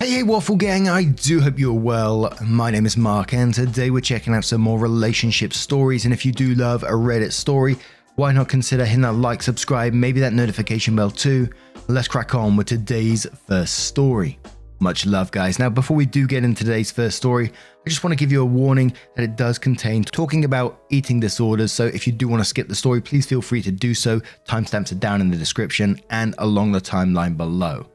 Hey Waffle Gang, I do hope you're well. My name is Mark and today we're checking out some more relationship stories, and if you do love a Reddit story, why not consider hitting that like, subscribe, maybe that notification bell too. Let's crack on with today's first story. Much love guys. Now before we do get into today's first story, I just want to give you a warning that it does contain talking about eating disorders, so if you do want to skip the story, please feel free to do so. Timestamps are down in the description and along the timeline below.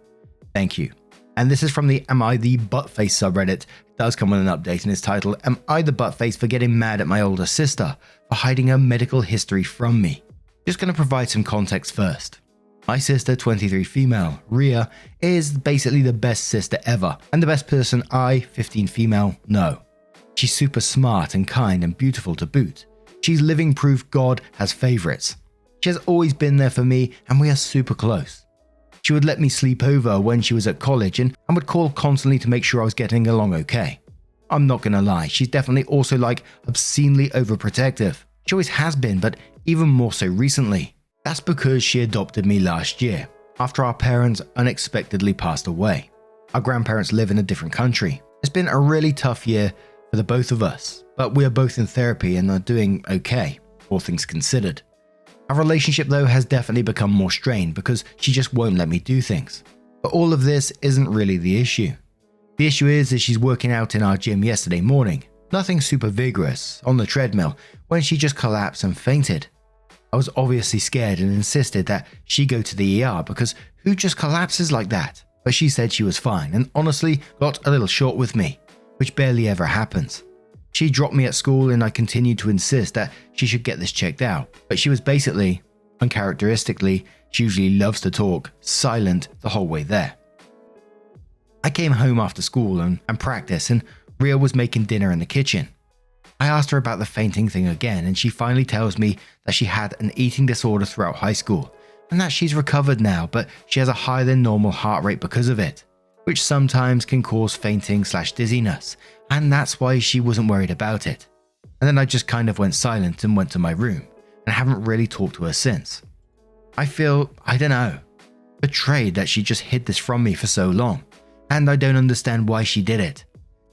Thank you. And this is from the Am I the Buttface subreddit. It does come with an update and it's titled, Am I the Buttface for getting mad at my older sister for hiding her medical history from me? Just going to provide some context first. My sister, 23 female, Ria, is basically the best sister ever, and the best person I, 15 female, know. She's super smart and kind and beautiful to boot. She's living proof God has favorites. She has always been there for me and we are super close. She would let me sleep over when she was at college and would call constantly to make sure I was getting along okay. I'm not gonna lie, she's definitely also like obscenely overprotective. She always has been, but even more so recently. That's because she adopted me last year, after our parents unexpectedly passed away. Our grandparents live in a different country. It's been a really tough year for the both of us, but we are both in therapy and are doing okay, all things considered. Our relationship though has definitely become more strained because she just won't let me do things. But all of this isn't really the issue. The issue is that she's working out in our gym yesterday morning, nothing super vigorous, on the treadmill, when she just collapsed and fainted. I was obviously scared and insisted that she go to the ER because who just collapses like that? But she said she was fine and honestly got a little short with me, which barely ever happens. She dropped me at school and I continued to insist that she should get this checked out, but she was basically, uncharacteristically, she usually loves to talk, silent the whole way there. I came home after school and practice and Ria was making dinner in the kitchen. I asked her about the fainting thing again and she finally tells me that she had an eating disorder throughout high school and that she's recovered now, but she has a higher than normal heart rate because of it, which sometimes can cause fainting/dizziness, and that's why she wasn't worried about it. And then I just kind of went silent and went to my room, and haven't really talked to her since. I feel, I don't know, betrayed that she just hid this from me for so long, and I don't understand why she did it.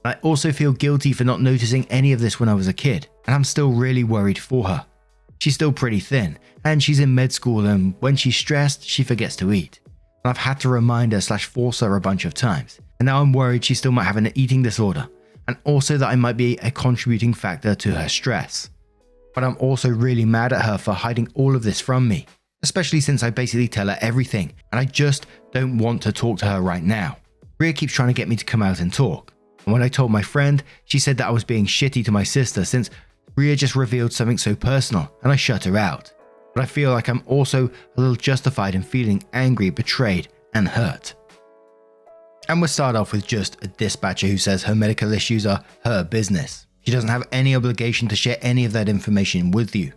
I also feel guilty for not noticing any of this when I was a kid, and I'm still really worried for her. She's still pretty thin, and she's in med school, and when she's stressed, she forgets to eat. And I've had to remind her/force her a bunch of times, and now I'm worried she still might have an eating disorder, and also that I might be a contributing factor to her stress. But I'm also really mad at her for hiding all of this from me, especially since I basically tell her everything, and I just don't want to talk to her right now. Ria keeps trying to get me to come out and talk, and when I told my friend, she said that I was being shitty to my sister since Ria just revealed something so personal, and I shut her out. But I feel like I'm also a little justified in feeling angry, betrayed, and hurt. And we'll start off with just a dispatcher who says her medical issues are her business. She doesn't have any obligation to share any of that information with you.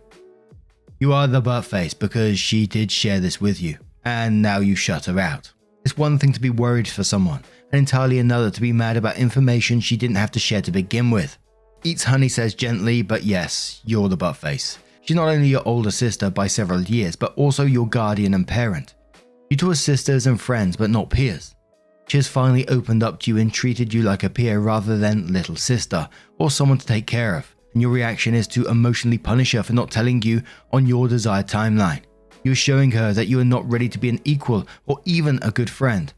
You are the buttface because she did share this with you, and now you shut her out. It's one thing to be worried for someone, and entirely another to be mad about information she didn't have to share to begin with. Eats Honey says gently, but yes, you're the buttface. She's not only your older sister by several years, but also your guardian and parent. You two are sisters and friends, but not peers. She has finally opened up to you and treated you like a peer rather than little sister, or someone to take care of, and your reaction is to emotionally punish her for not telling you on your desired timeline. You are showing her that you are not ready to be an equal or even a good friend.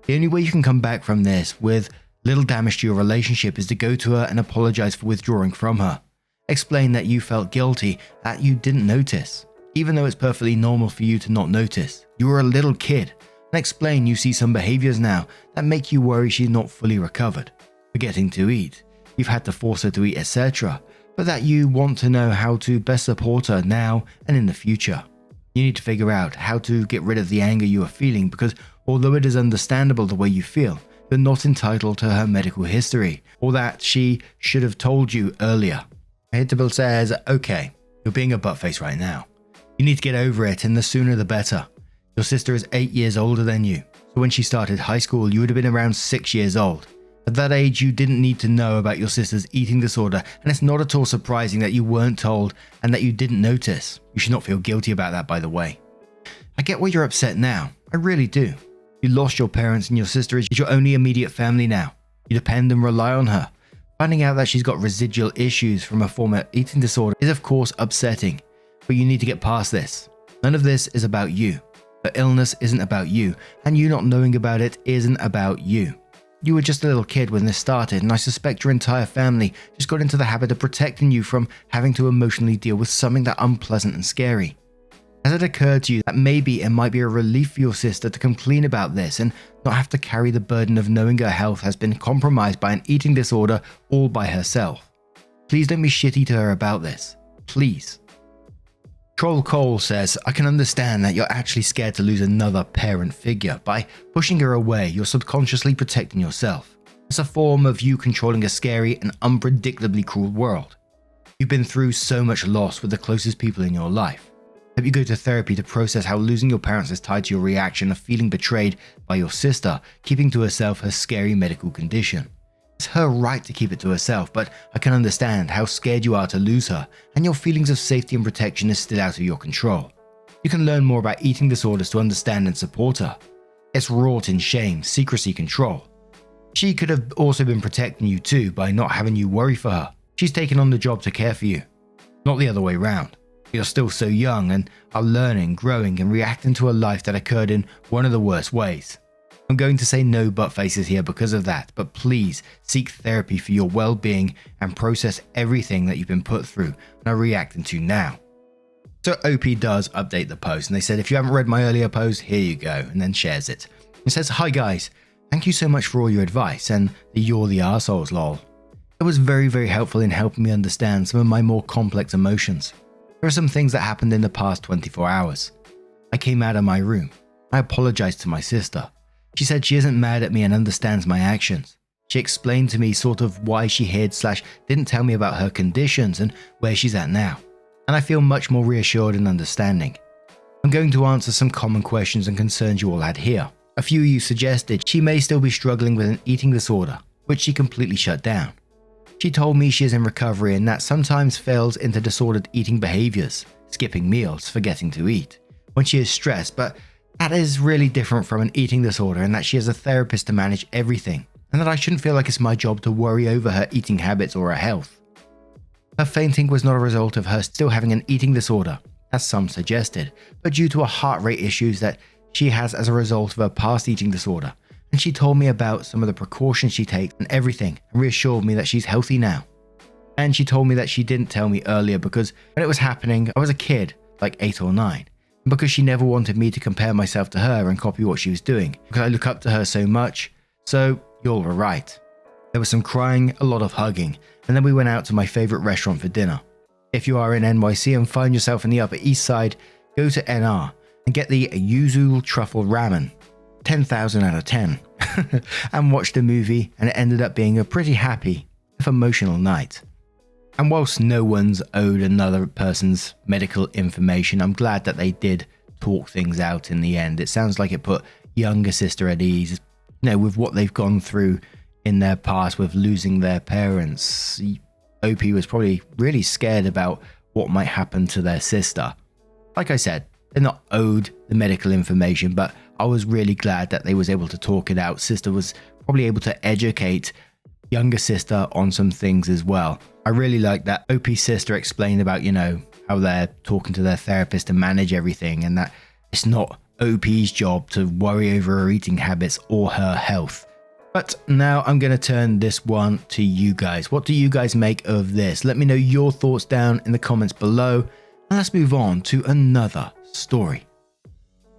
The only way you can come back from this with little damage to your relationship is to go to her and apologize for withdrawing from her. Explain that you felt guilty, that you didn't notice, even though it's perfectly normal for you to not notice. You were a little kid, and explain you see some behaviors now that make you worry she's not fully recovered. Forgetting to eat, you've had to force her to eat, etc., but that you want to know how to best support her now and in the future. You need to figure out how to get rid of the anger you are feeling because although it is understandable the way you feel, you're not entitled to her medical history, or that she should have told you earlier. Hitable says, okay, you're being a buttface right now. You need to get over it, and the sooner the better. Your sister is 8 years older than you, so when she started high school you would have been around 6 years old. At that age you didn't need to know about your sister's eating disorder, and it's not at all surprising that you weren't told and that you didn't notice. You should not feel guilty about that, by the way. I get why you're upset now, I really do. You lost your parents and your sister is your only immediate family now. You depend and rely on her. Finding out that she's got residual issues from a former eating disorder is of course upsetting, but you need to get past this. None of this is about you. Her illness isn't about you, and you not knowing about it isn't about you. You were just a little kid when this started, and I suspect your entire family just got into the habit of protecting you from having to emotionally deal with something that unpleasant and scary. Has it occurred to you that maybe it might be a relief for your sister to come clean about this and not have to carry the burden of knowing her health has been compromised by an eating disorder all by herself? Please don't be shitty to her about this. Please. Troll Cole says, I can understand that you're actually scared to lose another parent figure. By pushing her away, you're subconsciously protecting yourself. It's a form of you controlling a scary and unpredictably cruel world. You've been through so much loss with the closest people in your life. Hope you go to therapy to process how losing your parents is tied to your reaction of feeling betrayed by your sister, keeping to herself her scary medical condition. It's her right to keep it to herself, but I can understand how scared you are to lose her, and your feelings of safety and protection is still out of your control. You can learn more about eating disorders to understand and support her. It's wrought in shame, secrecy, control. She could have also been protecting you too by not having you worry for her. She's taken on the job to care for you, not the other way round. You're still so young and are learning, growing, and reacting to a life that occurred in one of the worst ways. I'm going to say no but faces here because of that, but please seek therapy for your well-being and process everything that you've been put through and are reacting to now. So OP does update the post, and they said, if you haven't read my earlier post, here you go, and then shares it. It says, hi guys, thank you so much for all your advice and the you're the arseholes lol. It was very, very helpful in helping me understand some of my more complex emotions. There are some things that happened in the past 24 hours. I came out of my room. I apologized to my sister. She said she isn't mad at me and understands my actions. She explained to me sort of why she hid/didn't tell me about her conditions and where she's at now. And I feel much more reassured and understanding. I'm going to answer some common questions and concerns you all had here. A few of you suggested she may still be struggling with an eating disorder, which she completely shut down. She told me she is in recovery and that sometimes falls into disordered eating behaviors, skipping meals, forgetting to eat, when she is stressed, but that is really different from an eating disorder and that she has a therapist to manage everything, and that I shouldn't feel like it's my job to worry over her eating habits or her health. Her fainting was not a result of her still having an eating disorder, as some suggested, but due to a heart rate issues that she has as a result of her past eating disorder, and she told me about some of the precautions she takes and everything and reassured me that she's healthy now. And she told me that she didn't tell me earlier because when it was happening, I was a kid, like 8 or 9. Because she never wanted me to compare myself to her and copy what she was doing, because I look up to her so much. So you all were right. There was some crying, a lot of hugging, and then we went out to my favorite restaurant for dinner. If you are in NYC and find yourself in the Upper East Side, go to NR and get the Yuzu Truffle Ramen, 10,000 out of 10, and watch the movie, and it ended up being a pretty happy, if emotional night. And whilst no one's owed another person's medical information, I'm glad that they did talk things out in the end. It sounds like it put younger sister at ease, with what they've gone through in their past with losing their parents. OP was probably really scared about what might happen to their sister. Like I said, they're not owed the medical information, but I was really glad that they was able to talk it out. Sister was probably able to educate younger sister on some things as well. I really like that OP's sister explained about, how they're talking to their therapist to manage everything, and that it's not OP's job to worry over her eating habits or her health. But now I'm going to turn this one to you guys. What do you guys make of this? Let me know your thoughts down in the comments below, and let's move on to another story.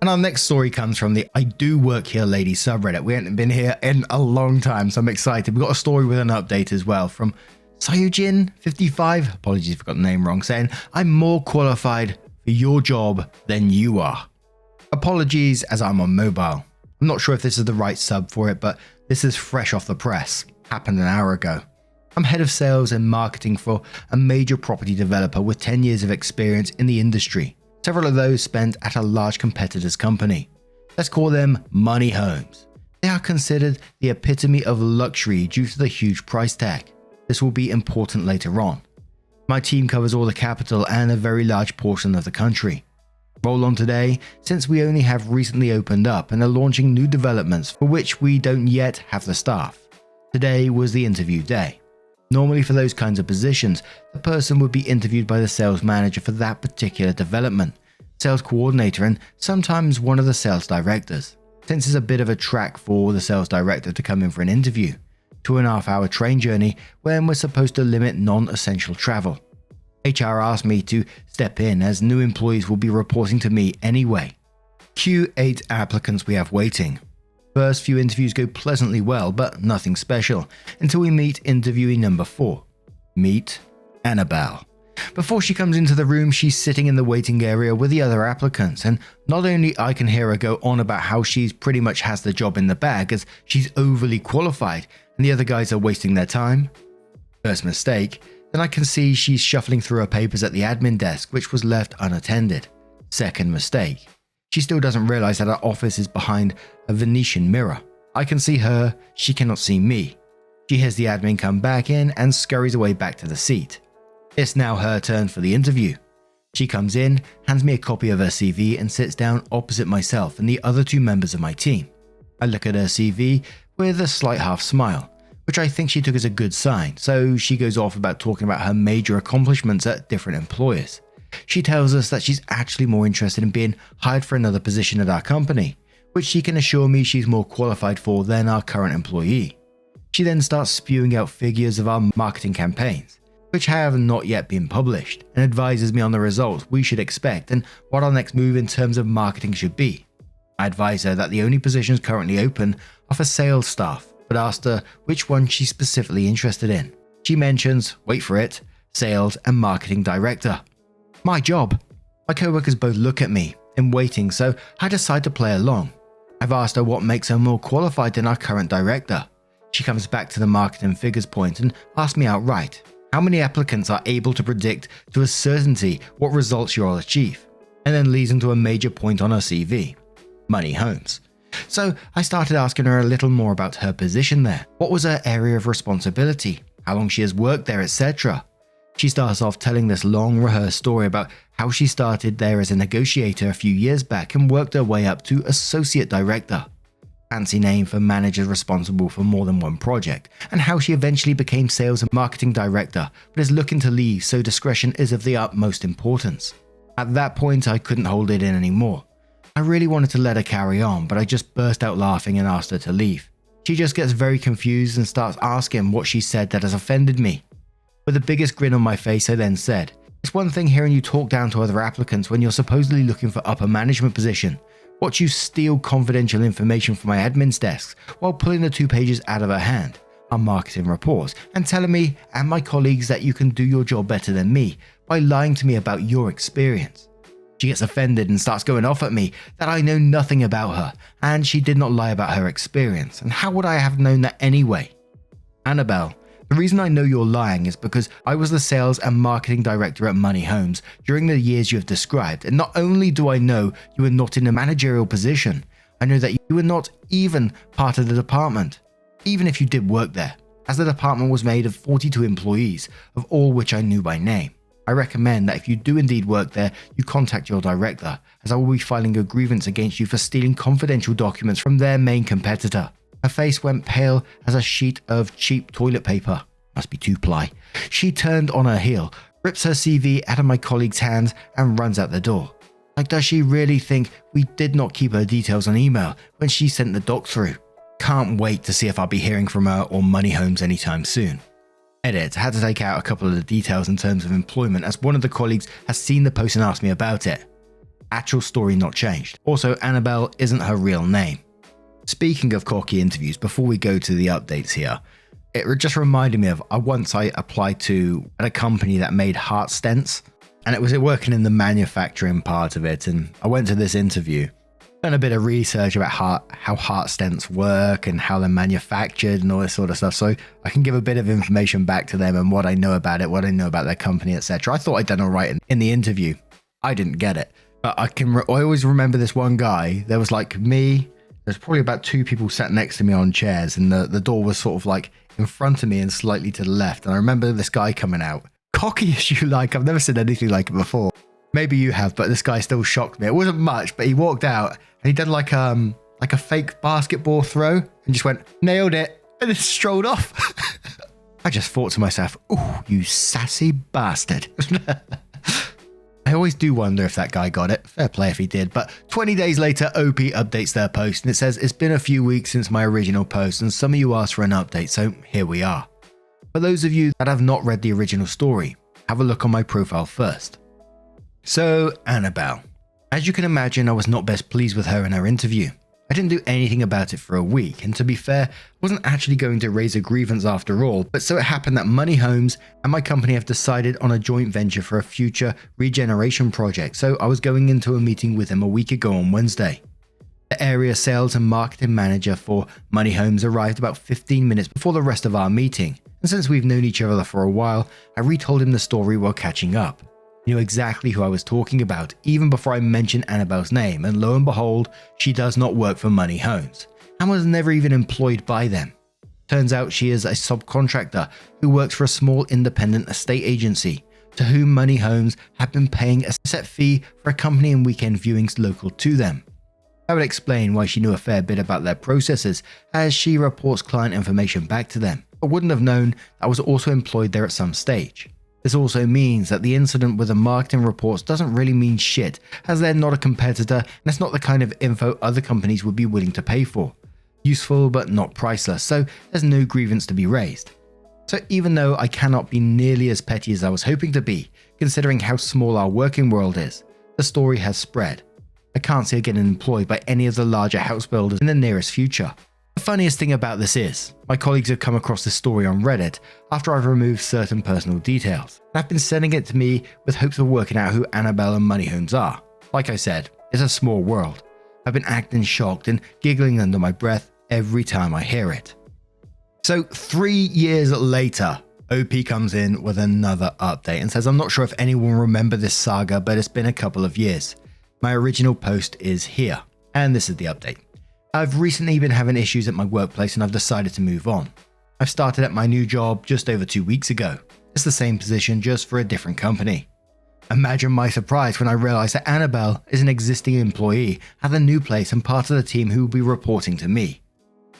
And our next story comes from the I Do Work Here Ladies subreddit. We haven't been here in a long time, so I'm excited. We've got a story with an update as well from Sayujin55, apologies if I got the name wrong, saying, I'm more qualified for your job than you are. Apologies as I'm on mobile. I'm not sure if this is the right sub for it, but this is fresh off the press. Happened an hour ago. I'm head of sales and marketing for a major property developer with 10 years of experience in the industry. Several of those spent at a large competitor's company. Let's call them money homes. They are considered the epitome of luxury due to the huge price tag. This will be important later on. My team covers all the capital and a very large portion of the country. Roll on today, since we only have recently opened up and are launching new developments for which we don't yet have the staff. Today was the interview day. Normally for those kinds of positions, the person would be interviewed by the sales manager for that particular development, sales coordinator, and sometimes one of the sales directors. Since it's a bit of a track for the sales director to come in for an interview, 2.5-hour train journey when we're supposed to limit non-essential travel. HR asked me to step in as new employees will be reporting to me anyway. Cue 8 applicants we have waiting. First few interviews go pleasantly well, but nothing special, until we meet interviewee number 4. Meet Annabelle. Before she comes into the room, she's sitting in the waiting area with the other applicants, and not only I can hear her go on about how she's pretty much has the job in the bag as she's overly qualified and the other guys are wasting their time. First mistake, then I can see she's shuffling through her papers at the admin desk, which was left unattended. Second mistake, she still doesn't realize that her office is behind a Venetian mirror. I can see her, she cannot see me. She hears the admin come back in and scurries away back to the seat. It's now her turn for the interview. She comes in, hands me a copy of her CV and sits down opposite myself and the other 2 members of my team. I look at her CV with a slight half smile, which I think she took as a good sign, so she goes off about talking about her major accomplishments at different employers. She tells us that she's actually more interested in being hired for another position at our company, which she can assure me she's more qualified for than our current employee. She then starts spewing out figures of our marketing campaigns, which have not yet been published, and advises me on the results we should expect and what our next move in terms of marketing should be. I advise her that the only positions currently open are for sales staff, but asked her which one she's specifically interested in. She mentions, wait for it, sales and marketing director. My job. My co-workers both look at me in waiting, so I decide to play along. I've asked her what makes her more qualified than our current director. She comes back to the marketing figures point and asks me outright, how many applicants are able to predict to a certainty what results you'll achieve? And then leads into a major point on her CV, Money Homes. So I started asking her a little more about her position there. What was her area of responsibility? How long she has worked there, etc. She starts off telling this long rehearsed story about how she started there as a negotiator a few years back and worked her way up to associate director. Fancy name for managers responsible for more than one project, and how she eventually became sales and marketing director but is looking to leave, so discretion is of the utmost importance. At that point I couldn't hold it in anymore. I really wanted to let her carry on, but I just burst out laughing and asked her to leave. She just gets very confused and starts asking what she said that has offended me. With the biggest grin on my face I then said, it's one thing hearing you talk down to other applicants when you're supposedly looking for upper management position. Watch you steal confidential information from my admin's desks while pulling the 2 pages out of her hand, our marketing reports, and telling me and my colleagues that you can do your job better than me by lying to me about your experience. She gets offended and starts going off at me that I know nothing about her and she did not lie about her experience, and how would I have known that anyway? Annabelle, the reason I know you're lying is because I was the sales and marketing director at Money Homes during the years you have described, and not only do I know you were not in a managerial position, I know that you were not even part of the department, even if you did work there, as the department was made of 42 employees, of all which I knew by name. I recommend that if you do indeed work there, you contact your director, as I will be filing a grievance against you for stealing confidential documents from their main competitor. Her face went pale as a sheet of cheap toilet paper. Must be 2-ply. She turned on her heel, rips her CV out of my colleague's hands and runs out the door. Like, does she really think we did not keep her details on email when she sent the doc through? Can't wait to see if I'll be hearing from her or Money Homes anytime soon. Edit, had to take out a couple of the details in terms of employment as one of the colleagues has seen the post and asked me about it. Actual story not changed. Also, Annabelle isn't her real name. Speaking of cocky interviews, before we go to the updates here, it just reminded me of once I applied to at a company that made heart stents, and it was working in the manufacturing part of it, and I went to this interview, done a bit of research about how heart stents work and how they're manufactured and all this sort of stuff, so I can give a bit of information back to them and what I know about it, what I know about their company, etc. I thought I'd done all right in the interview. I didn't get it, but I always remember this one guy. There was like me. There's probably about 2 people sat next to me on chairs, and the door was sort of like in front of me and slightly to the left. And I remember this guy coming out, cocky as you like. I've never seen anything like it before. Maybe you have, but this guy still shocked me. It wasn't much, but he walked out and he did like a fake basketball throw and just went, nailed it, and then strolled off. I just thought to myself, ooh, you sassy bastard. I always do wonder if that guy got it. Fair play if he did. But 20 days later, OP updates their post and it says, it's been a few weeks since my original post and some of you asked for an update, so here we are. For those of you that have not read the original story, have a look on my profile first. So, Annabelle. As you can imagine, I was not best pleased with her in her interview. I didn't do anything about it for a week, and to be fair, I wasn't actually going to raise a grievance after all, but so it happened that Money Homes and my company have decided on a joint venture for a future regeneration project, so I was going into a meeting with him a week ago on Wednesday. The area sales and marketing manager for Money Homes arrived about 15 minutes before the rest of our meeting, and since we've known each other for a while, I retold him the story while catching up. He knew exactly who I was talking about, even before I mentioned Annabelle's name, and lo and behold, she does not work for Money Homes, and was never even employed by them. Turns out she is a subcontractor who works for a small independent estate agency, to whom Money Homes have been paying a set fee for accompanying weekend viewings local to them. I would explain why she knew a fair bit about their processes, as she reports client information back to them, but wouldn't have known I was also employed there at some stage. This also means that the incident with the marketing reports doesn't really mean shit, as they're not a competitor and it's not the kind of info other companies would be willing to pay for. Useful but not priceless, so there's no grievance to be raised. So even though I cannot be nearly as petty as I was hoping to be, considering how small our working world is, the story has spread. I can't see her getting employed by any of the larger house builders in the nearest future. The funniest thing about this is, my colleagues have come across this story on Reddit after I've removed certain personal details, and have been sending it to me with hopes of working out who Annabelle and Money Homes are. Like I said, it's a small world. I've been acting shocked and giggling under my breath every time I hear it. So 3 years later, OP comes in with another update and says, I'm not sure if anyone will remember this saga, but it's been a couple of years. My original post is here, and this is the update. I've recently been having issues at my workplace and I've decided to move on. I've started at my new job just over 2 weeks ago. It's the same position, just for a different company. Imagine my surprise when I realized that Annabelle is an existing employee at the new place and part of the team who will be reporting to me.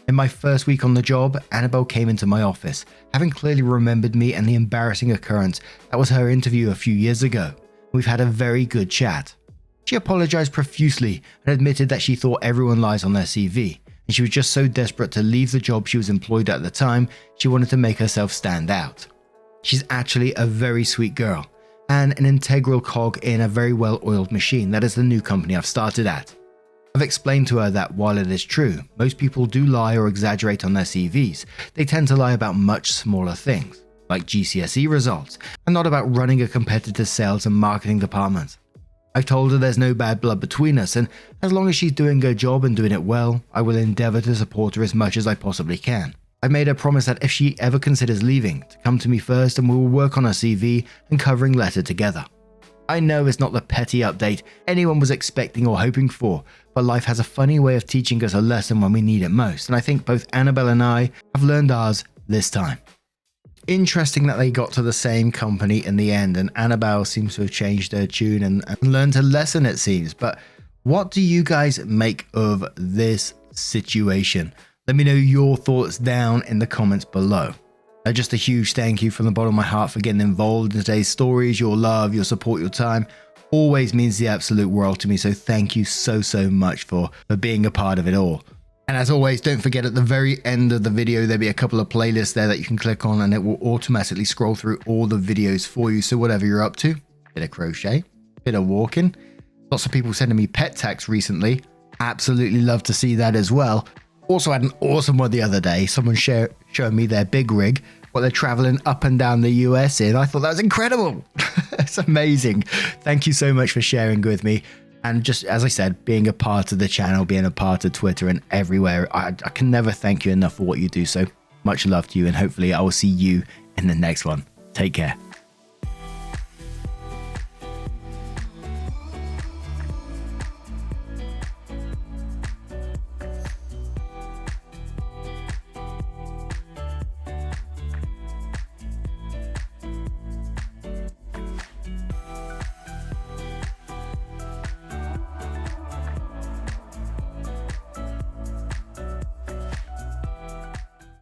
In my first week on the job, Annabelle came into my office, having clearly remembered me and the embarrassing occurrence that was her interview a few years ago. We've had a very good chat. She apologized profusely and admitted that she thought everyone lies on their CV, and she was just so desperate to leave the job she was employed at the time, she wanted to make herself stand out. She's actually a very sweet girl, and an integral cog in a very well-oiled machine that is the new company I've started at. I've explained to her that while it is true, most people do lie or exaggerate on their CVs, they tend to lie about much smaller things, like GCSE results, and not about running a competitive sales and marketing department. I've told her there's no bad blood between us, and as long as she's doing her job and doing it well, I will endeavor to support her as much as I possibly can. I've made her promise that if she ever considers leaving, to come to me first and we will work on her CV and covering letter together. I know it's not the petty update anyone was expecting or hoping for, but life has a funny way of teaching us a lesson when we need it most, and I think both Annabelle and I have learned ours this time. Interesting that they got to the same company in the end, and Annabelle seems to have changed her tune and learned her lesson, it seems. But what do you guys make of this situation? Let me know your thoughts down in the comments below. Just a huge thank you from the bottom of my heart for getting involved in today's stories. Your love, your support, your time always means the absolute world to me. So thank you so much for being a part of it all. And as always, don't forget at the very end of the video, there'll be a couple of playlists there that you can click on and it will automatically scroll through all the videos for you. So whatever you're up to, bit of crochet, bit of walking. Lots of people sending me pet tags recently. Absolutely love to see that as well. Also had an awesome one the other day. Someone showing me their big rig, what they're traveling up and down the US in. I thought that was incredible. It's amazing. Thank you so much for sharing with me. And just as I said, being a part of the channel, being a part of Twitter and everywhere, I can never thank you enough for what you do. So much love to you, and hopefully I will see you in the next one. Take care.